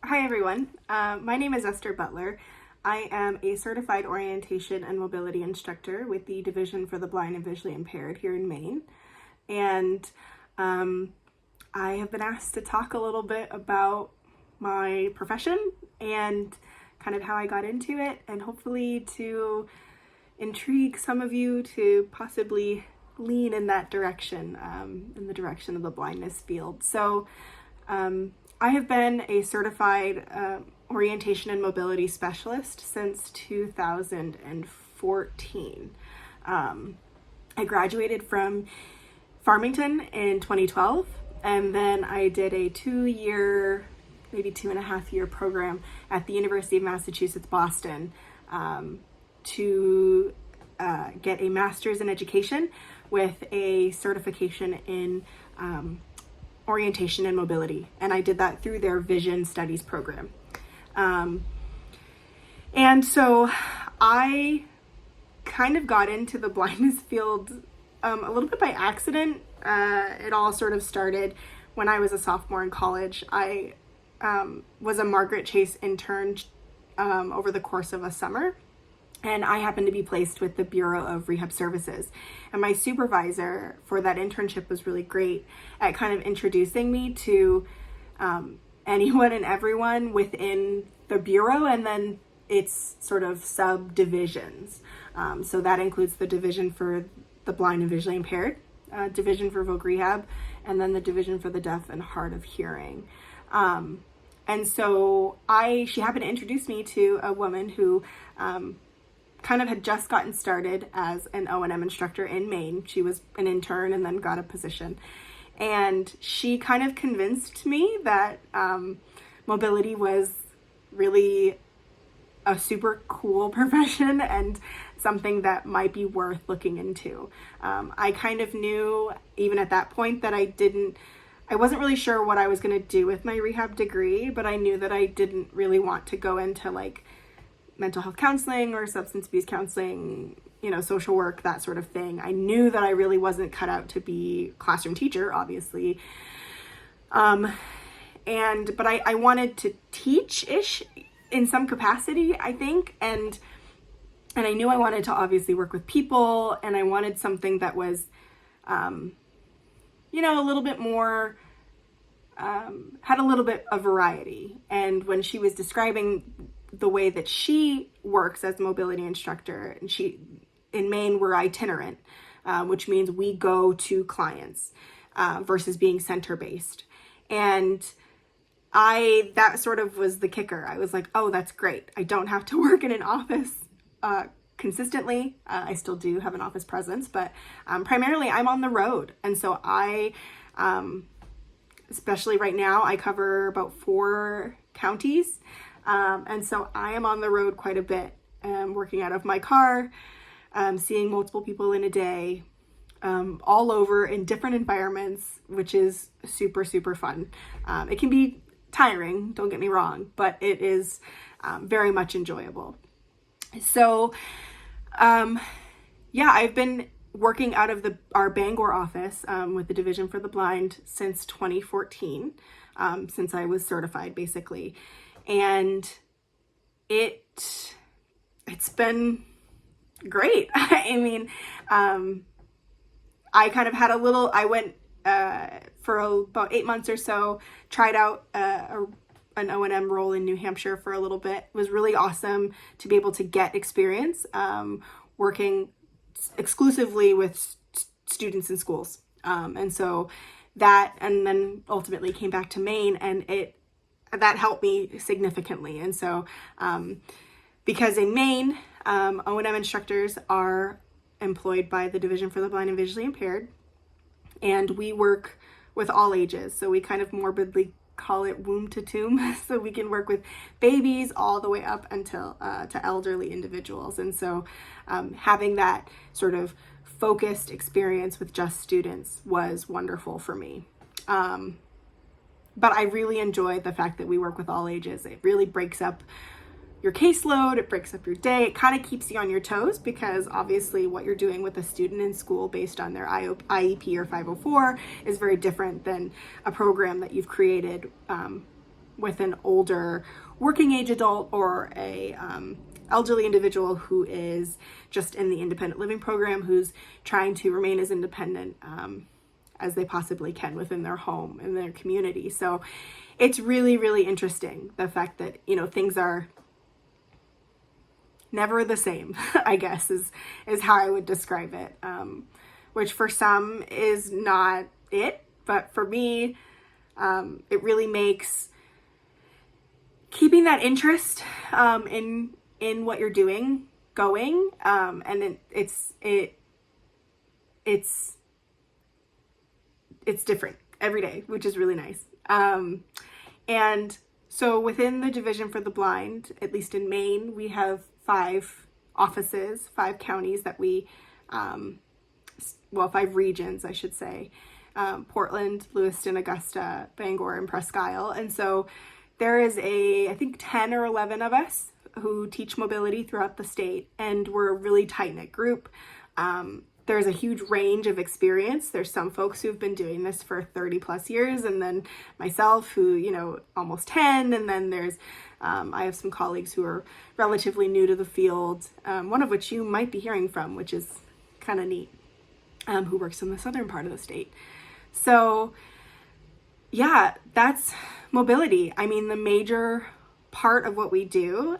Hi everyone, my name is Esther Butler. I am a certified orientation and mobility instructor with the Division for the Blind and Visually Impaired here in Maine. And I have been asked to talk a little bit about my profession and kind of how I got into it, and hopefully to intrigue some of you to possibly lean in that direction, in the direction of the blindness field. So I have been a certified orientation and mobility specialist since 2014. I graduated from Farmington in 2012, and then I did a 2-year, maybe 2.5-year program at the University of Massachusetts, Boston, to get a master's in education with a certification in orientation and mobility, and I did that through their Vision Studies program. And so I kind of got into the blindness field a little bit by accident. It all sort of started when I was a sophomore in college. I was a Margaret Chase intern over the course of a summer, and I happened to be placed with the Bureau of Rehab Services. And my supervisor for that internship was really great at kind of introducing me to anyone and everyone within the Bureau, and then its sort of subdivisions. So that includes the Division for the Blind and Visually Impaired, Division for Voc Rehab, and then the Division for the Deaf and Hard of Hearing. And so she happened to introduce me to a woman who kind of had just gotten started as an O&M instructor in Maine. She was an intern and then got a position. And she kind of convinced me that mobility was really a super cool profession and something that might be worth looking into. I kind of knew, even at that point, that I wasn't really sure what I was going to do with my rehab degree, but I knew that I didn't really want to go into like mental health counseling or substance abuse counseling, social work, that sort of thing. I knew that I really wasn't cut out to be a classroom teacher, obviously. But I wanted to teach-ish in some capacity, I think. And I knew I wanted to obviously work with people, and I wanted something that was, a little bit more, had a little bit of variety. And when she was describing the way that she works as a mobility instructor, and in Maine, we're itinerant, which means we go to clients versus being center-based. And that sort of was the kicker. I was like, oh, that's great. I don't have to work in an office consistently. I still do have an office presence, but primarily I'm on the road. And so especially right now, I cover about 4 counties. And so I am on the road quite a bit, working out of my car, seeing multiple people in a day, all over in different environments, which is super, super fun. It can be tiring, don't get me wrong, but it is very much enjoyable. So, I've been working out of our Bangor office with the Division for the Blind since 2014, since I was certified, basically. And it's been great. I mean, I kind of had I went for about 8 months or so, tried out an O&M role in New Hampshire for a little bit. It was really awesome to be able to get experience working exclusively with students in schools. And so and then ultimately came back to Maine, and that helped me significantly. And so because in Maine, O&M instructors are employed by the Division for the Blind and Visually Impaired, and we work with all ages. So we kind of morbidly call it womb to tomb. So we can work with babies all the way up until to elderly individuals. And so having that sort of focused experience with just students was wonderful for me. But I really enjoy the fact that we work with all ages. It really breaks up your caseload, it breaks up your day, it kind of keeps you on your toes, because obviously what you're doing with a student in school based on their IEP or 504 is very different than a program that you've created with an older working age adult or a elderly individual who is just in the independent living program, who's trying to remain as independent as they possibly can within their home and their community. So it's really, really interesting, the fact that, you know, things are never the same, I guess, is how I would describe it, which for some is not it, but for me, it really makes keeping that interest in what you're doing going, and it's different every day, which is really nice. And so within the Division for the Blind, at least in Maine, we have 5 offices, 5 counties that we, 5 regions, I should say, Portland, Lewiston, Augusta, Bangor, and Presque Isle. And so there is I think 10 or 11 of us who teach mobility throughout the state, and we're a really tight-knit group. There's a huge range of experience. There's some folks who've been doing this for 30 plus years, and then myself who, you know, almost 10. And then there's, I have some colleagues who are relatively new to the field, one of which you might be hearing from, which is kind of neat, who works in the southern part of the state. So yeah, that's mobility. I mean, the major part of what we do,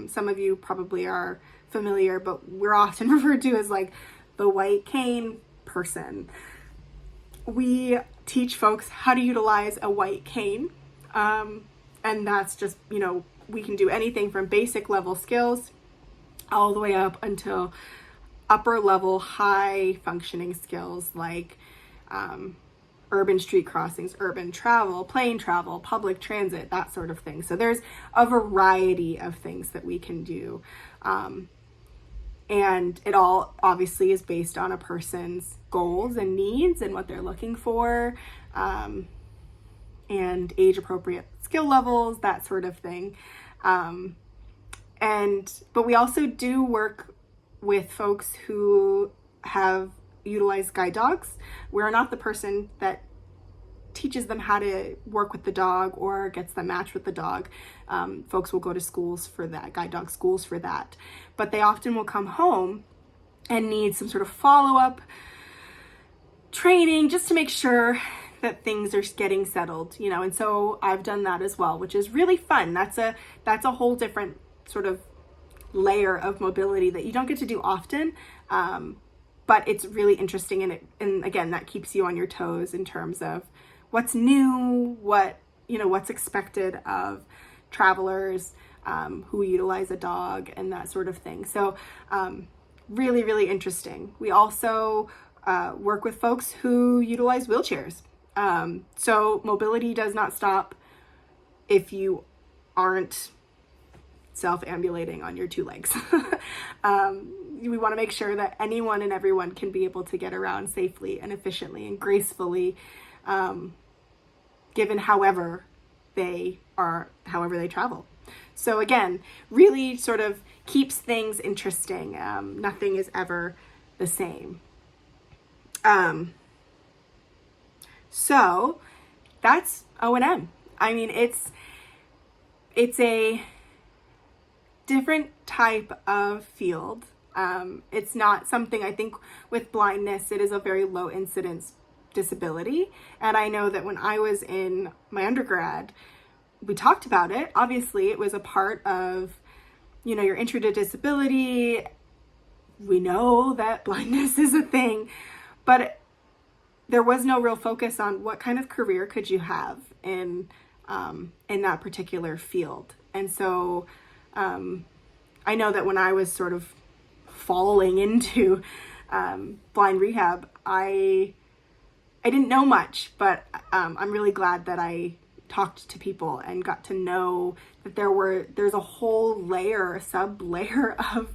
some of you probably are familiar, but we're often referred to as like the white cane person. We teach folks how to utilize a white cane. And that's just, you know, we can do anything from basic level skills all the way up until upper level, high functioning skills like urban street crossings, urban travel, plane travel, public transit, that sort of thing. So there's a variety of things that we can do. And it all obviously is based on a person's goals and needs and what they're looking for, and age appropriate skill levels, that sort of thing. But we also do work with folks who have utilized guide dogs. We're not the person that teaches them how to work with the dog or gets them matched with the dog. Folks will go to schools for that, guide dog schools for that. But they often will come home and need some sort of follow-up training just to make sure that things are getting settled, you know. And so I've done that as well, which is really fun. That's a whole different sort of layer of mobility that you don't get to do often. But it's really interesting, and again, that keeps you on your toes in terms of what's new, what's expected of travelers who utilize a dog and that sort of thing. So really, really interesting. We also work with folks who utilize wheelchairs. So mobility does not stop if you aren't self-ambulating on your 2 legs. We want to make sure that anyone and everyone can be able to get around safely and efficiently and gracefully, given however they travel. So again, really sort of keeps things interesting. Nothing is ever the same. So that's O&M. I mean, it's a different type of field. It's not something, I think with blindness, it is a very low incidence disability. And I know that when I was in my undergrad, we talked about it. Obviously, it was a part of, you know, your intro to disability. We know that blindness is a thing, but there was no real focus on what kind of career could you have in that particular field. And so I know that when I was sort of falling into blind rehab, I didn't know much, but I'm really glad that I talked to people and got to know that there's a whole layer, a sub-layer of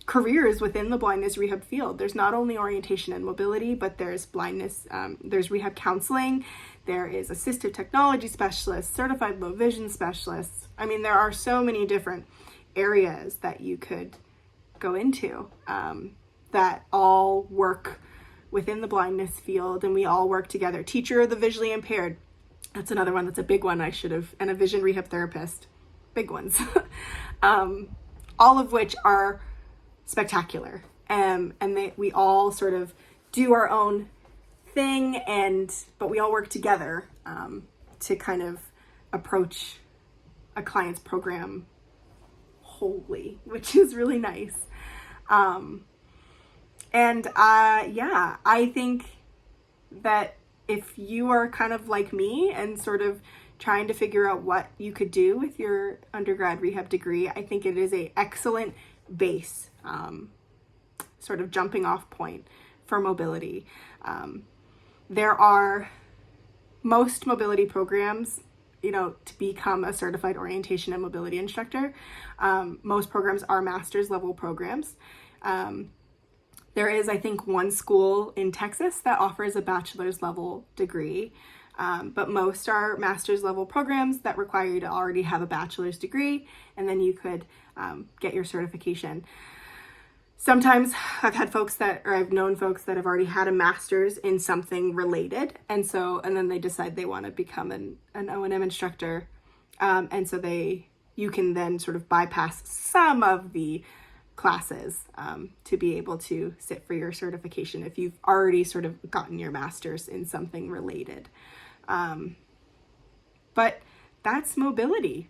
careers within the blindness rehab field. There's not only orientation and mobility, but there's blindness, there's rehab counseling, there is assistive technology specialists, certified low vision specialists. I mean, there are so many different areas that you could go into that all work within the blindness field, and we all work together. Teacher of the visually impaired, That's another one that's a big one. And a vision rehab therapist, big ones. All of which are spectacular. And we all sort of do our own thing, but we all work together to kind of approach a client's program wholly, which is really nice. I think that if you are kind of like me and sort of trying to figure out what you could do with your undergrad rehab degree, I think it is an excellent base, sort of jumping off point for mobility. There are most mobility programs, to become a certified orientation and mobility instructor. Most programs are master's level programs. There is, I think, one school in Texas that offers a bachelor's level degree, but most are master's level programs that require you to already have a bachelor's degree, and then you could get your certification. Sometimes I've known folks that have already had a master's in something related, and then they decide they want to become an O&M instructor, and so you can then sort of bypass some of the classes to be able to sit for your certification if you've already sort of gotten your master's in something related. But that's mobility.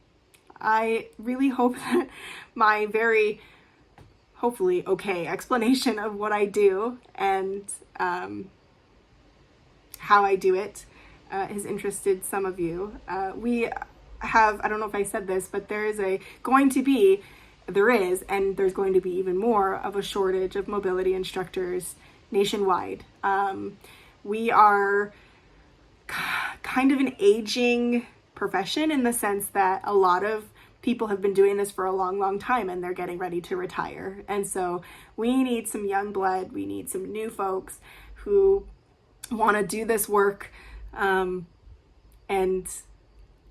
I really hope that my very hopefully okay explanation of what I do and how I do it has interested some of you. We have, I don't know if I said this, but there's going to be even more of a shortage of mobility instructors nationwide. We are kind of an aging profession in the sense that a lot of people have been doing this for a long, long time and they're getting ready to retire. And so we need some young blood. We need some new folks who want to do this work. And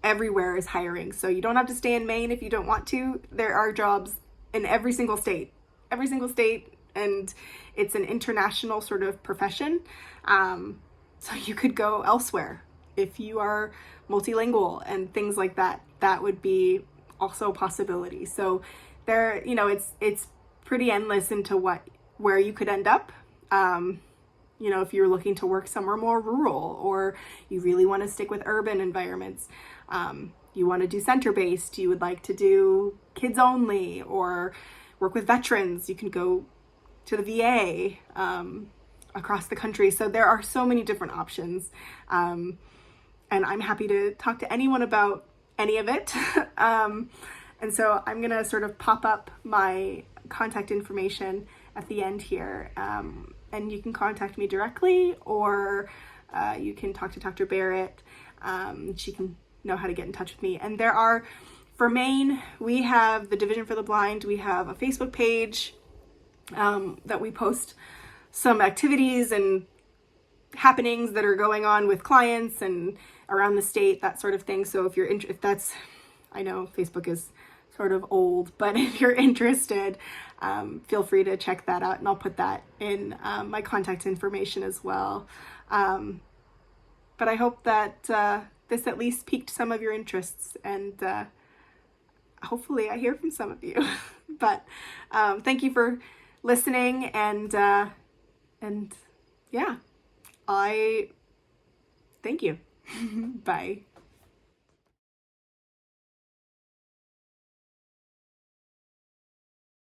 everywhere is hiring. So you don't have to stay in Maine if you don't want to. There are jobs in every single state, and it's an international sort of profession. So you could go elsewhere if you are multilingual and things like that. That would be also a possibility. So there, it's pretty endless into where you could end up. If you're looking to work somewhere more rural, or you really want to stick with urban environments, you want to do center-based, you would like to do kids only, or work with veterans, you can go to the VA across the country. So there are so many different options. And I'm happy to talk to anyone about any of it. And so I'm going to sort of pop up my contact information at the end here. And you can contact me directly, or you can talk to Dr. Barrett. She can know how to get in touch with me. And for Maine, we have the Division for the Blind. We have a Facebook page that we post some activities and happenings that are going on with clients and around the state, that sort of thing. So if I know Facebook is sort of old, but if you're interested, feel free to check that out, and I'll put that in my contact information as well. But I hope that this at least piqued some of your interests, and hopefully I hear from some of you. But thank you for listening, and yeah, I thank you. Bye.